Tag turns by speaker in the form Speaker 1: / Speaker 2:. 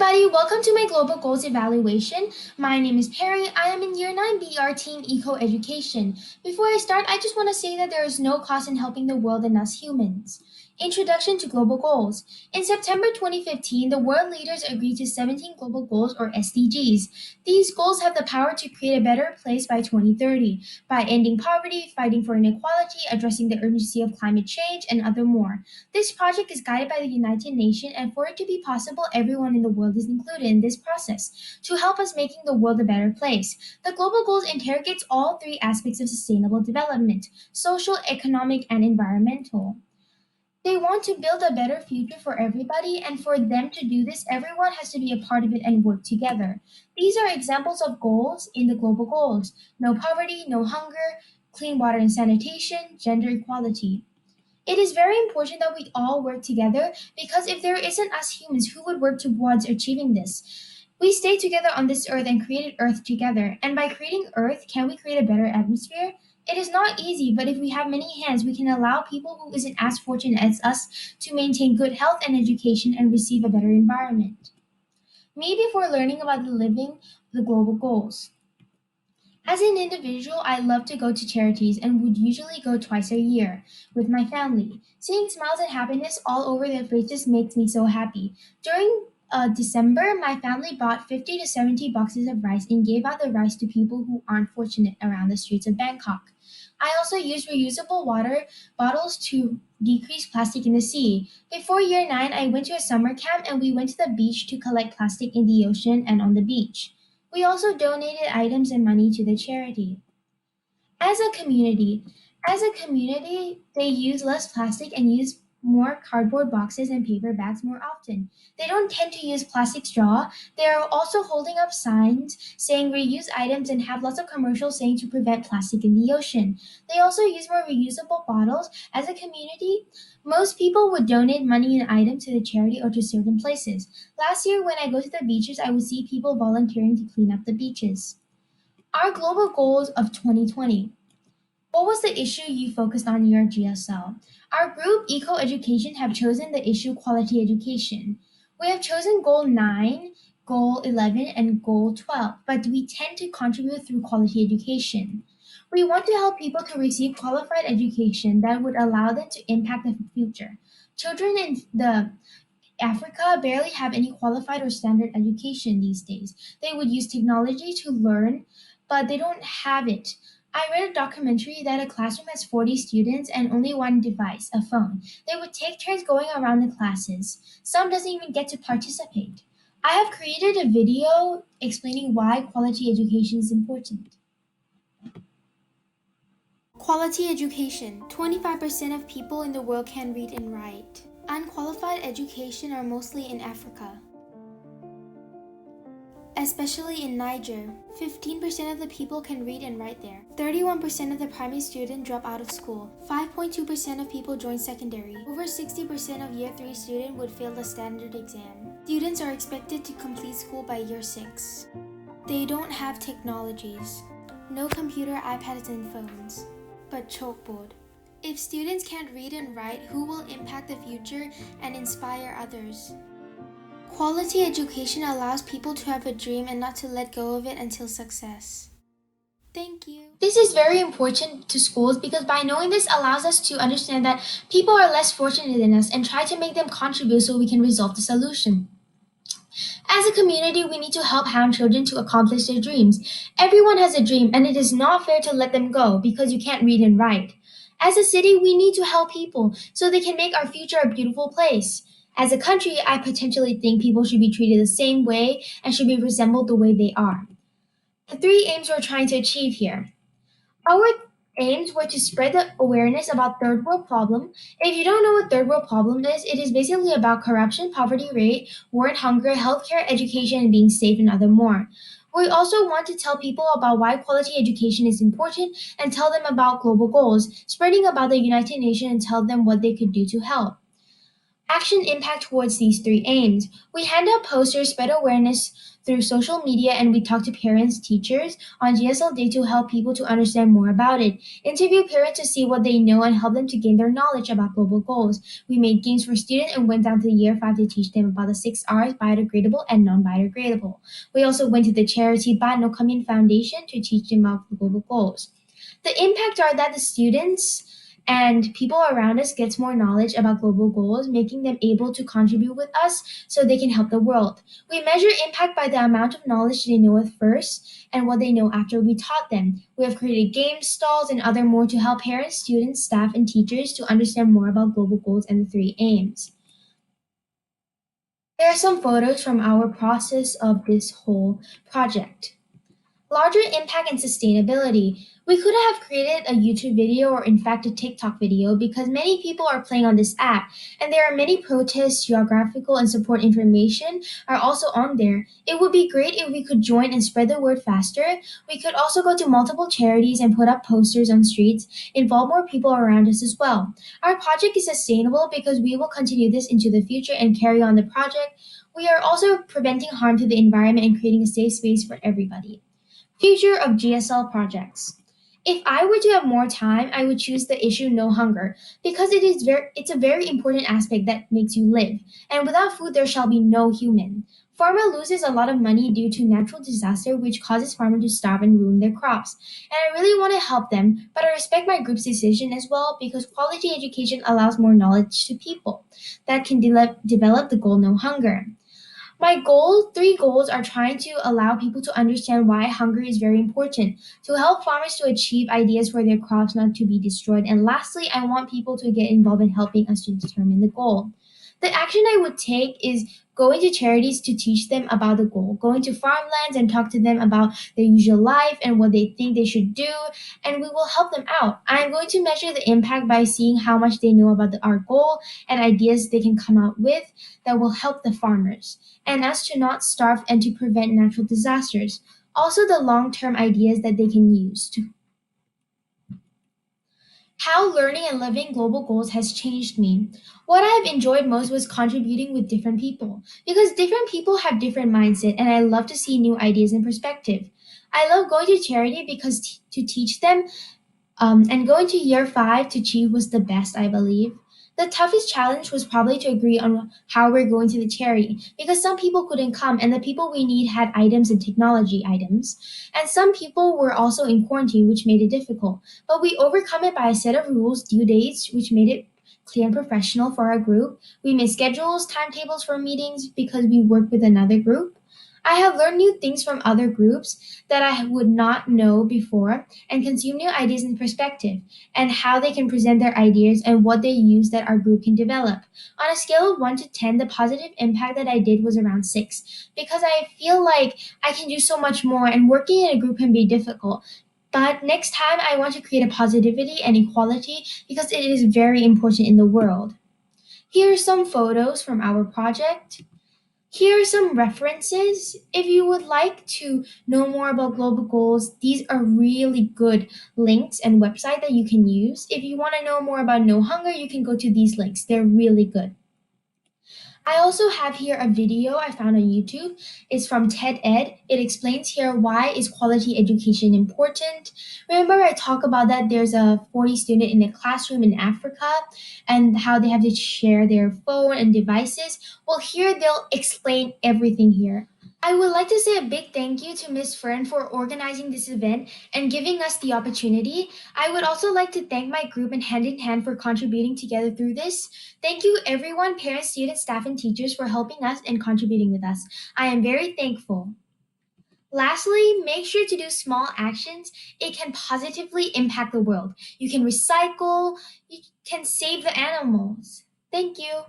Speaker 1: everybody, welcome to my Global Goals Evaluation. My name is Perry. I am in Year 9 BR Team Eco Education. Before I start, I just want to say that there is no cost in helping the world and us humans. Introduction to Global Goals. In September 2015, the world leaders agreed to 17 Global Goals or SDGs. These goals have the power to create a better place by 2030 by ending poverty, fighting for inequality, addressing the urgency of climate change, and other more. This project is guided by the United Nations, and for it to be possible, everyone in the world is included in this process to help us making the world a better place. The Global Goals interrogates all three aspects of sustainable development: social, economic, and environmental. They want to build a better future for everybody, and for them to do this, everyone has to be a part of it and work together. These are examples of goals in the Global Goals: no poverty, no hunger, clean water and sanitation, gender equality. It is very important that we all work together because if there isn't us humans, who would work towards achieving this? We stay together on this earth and created earth together. And by creating earth, can we create a better atmosphere? It is not easy, but if we have many hands, we can allow people who isn't as fortunate as us to maintain good health and education and receive a better environment. Me before learning about the living the global goals. As an individual, I love to go to charities and would usually go twice a year with my family. Seeing smiles and happiness all over their faces makes me so happy. During December, my family bought 50 to 70 boxes of rice and gave out the rice to people who aren't fortunate around the streets of Bangkok. I also used reusable water bottles to decrease plastic in the sea. Before year 9, I went to a summer camp and we went to the beach to collect plastic in the ocean and on the beach. We also donated items and money to the charity. As a community, they use less plastic and use more cardboard boxes and paper bags more often. They don't tend to use plastic straw. They are also holding up signs saying reuse items and have lots of commercials saying to prevent plastic in the ocean. They also use more reusable bottles. As a community, most people would donate money and items to the charity or to certain places. Last year, when I go to the beaches, I would see people volunteering to clean up the beaches. Our global goals of 2020. What was the issue you focused on in your GSL? Our group, Eco Education, have chosen the issue quality education. We have chosen goal 9, goal 11, and goal 12, but we tend to contribute through quality education. We want to help people to receive qualified education that would allow them to impact the future. Children in the Africa barely have any qualified or standard education these days. They would use technology to learn, but they don't have it. I read a documentary that a classroom has 40 students and only one device, a phone. They would take turns going around the classes. Some doesn't even get to participate. I have created a video explaining why quality education is important. Quality education. 25% of people in the world can read and write. Unqualified education are mostly in Africa, especially in Niger. 15% of the people can read and write there. 31% of the primary students drop out of school. 5.2% of people join secondary. Over 60% of year 3 students would fail the standard exam. Students are expected to complete school by year 6. They don't have technologies. No computer, iPads, and phones, but chalkboard. If students can't read and write, who will impact the future and inspire others? Quality education allows people to have a dream and not to let go of it until success. Thank you. This is very important to schools because by knowing this allows us to understand that people are less fortunate than us and try to make them contribute so we can resolve the solution. As a community, we need to help hand children to accomplish their dreams. Everyone has a dream and it is not fair to let them go because you can't read and write. As a city, we need to help people so they can make our future a beautiful place. As a country, I potentially think people should be treated the same way and should be resembled the way they are. The 3 aims we're trying to achieve here. Our aims were to spread the awareness about third world problem. If you don't know what third world problem is, it is basically about corruption, poverty rate, war and hunger, healthcare, education, and being safe, and other more. We also want to tell people about why quality education is important and tell them about global goals, spreading about the United Nations and tell them what they could do to help. Action impact towards these three aims. We hand out posters, spread awareness through social media, and we talk to parents, teachers on GSL Day to help people to understand more about it. Interview parents to see what they know and help them to gain their knowledge about global goals. We made games for students and went down to year 5 to teach them about the 6 R's, biodegradable and non-biodegradable. We also went to the charity Bat No Kamin Foundation to teach them about the global goals. The impact are that the students and people around us gets more knowledge about global goals, making them able to contribute with us so they can help the world. We measure impact by the amount of knowledge they know at first and what they know after we taught them. We have created games, stalls, and other more to help parents, students, staff, and teachers to understand more about global goals and the three aims. Here are some photos from our process of this whole project. Larger impact and sustainability. We could have created a YouTube video or, in fact, a TikTok video because many people are playing on this app, and there are many protests, geographical, and support information are also on there. It would be great if we could join and spread the word faster. We could also go to multiple charities and put up posters on streets, involve more people around us as well. Our project is sustainable because we will continue this into the future and carry on the project. We are also preventing harm to the environment and creating a safe space for everybody. Future of GSL projects. If I were to have more time, I would choose the issue no hunger because it's a very important aspect that makes you live. And without food there shall be no human. Farmer loses a lot of money due to natural disaster which causes farmers to starve and ruin their crops. And I really want to help them, but I respect my group's decision as well because quality education allows more knowledge to people that can develop the goal no hunger. Three goals are trying to allow people to understand why hunger is very important, to help farmers to achieve ideas for their crops not to be destroyed, and lastly, I want people to get involved in helping us to determine the goal. The action I would take is going to charities to teach them about the goal, going to farmlands and talk to them about their usual life and what they think they should do, and we will help them out. I'm going to measure the impact by seeing how much they know about our goal and ideas they can come out with that will help the farmers and as to not starve and to prevent natural disasters. Also, the long term ideas that they can use. How learning and living global goals has changed me. What I have enjoyed most was contributing with different people because different people have different mindset and I love to see new ideas and perspective. I love going to charity because to teach them and going to year 5 to achieve was the best, I believe. The toughest challenge was probably to agree on how we're going to the charity because some people couldn't come and the people we need had items and technology items. And some people were also in quarantine, which made it difficult. But we overcome it by a set of rules, due dates, which made it clear and professional for our group. We made schedules, timetables for meetings because we work with another group. I have learned new things from other groups that I would not know before and consume new ideas and perspective and how they can present their ideas and what they use that our group can develop. On a scale of 1 to 10, the positive impact that I did was around 6 because I feel like I can do so much more and working in a group can be difficult. But next time, I want to create a positivity and equality because it is very important in the world. Here are some photos from our project. Here are some references. If you would like to know more about global goals, these are really good links and website that you can use. If you want to know more about no hunger, you can go to these links. They're really good. I also have here a video I found on YouTube. It's from TED Ed. It explains here why is quality education important. Remember I talked about that there's a 40 student in a classroom in Africa and how they have to share their phone and devices. Well, here they'll explain everything here. I would like to say a big thank you to Miss Fern for organizing this event and giving us the opportunity. I would also like to thank my group and Hand in Hand for contributing together through this. Thank you, everyone, parents, students, staff, and teachers, for helping us and contributing with us. I am very thankful. Lastly, make sure to do small actions. It can positively impact the world. You can recycle, you can save the animals. Thank you.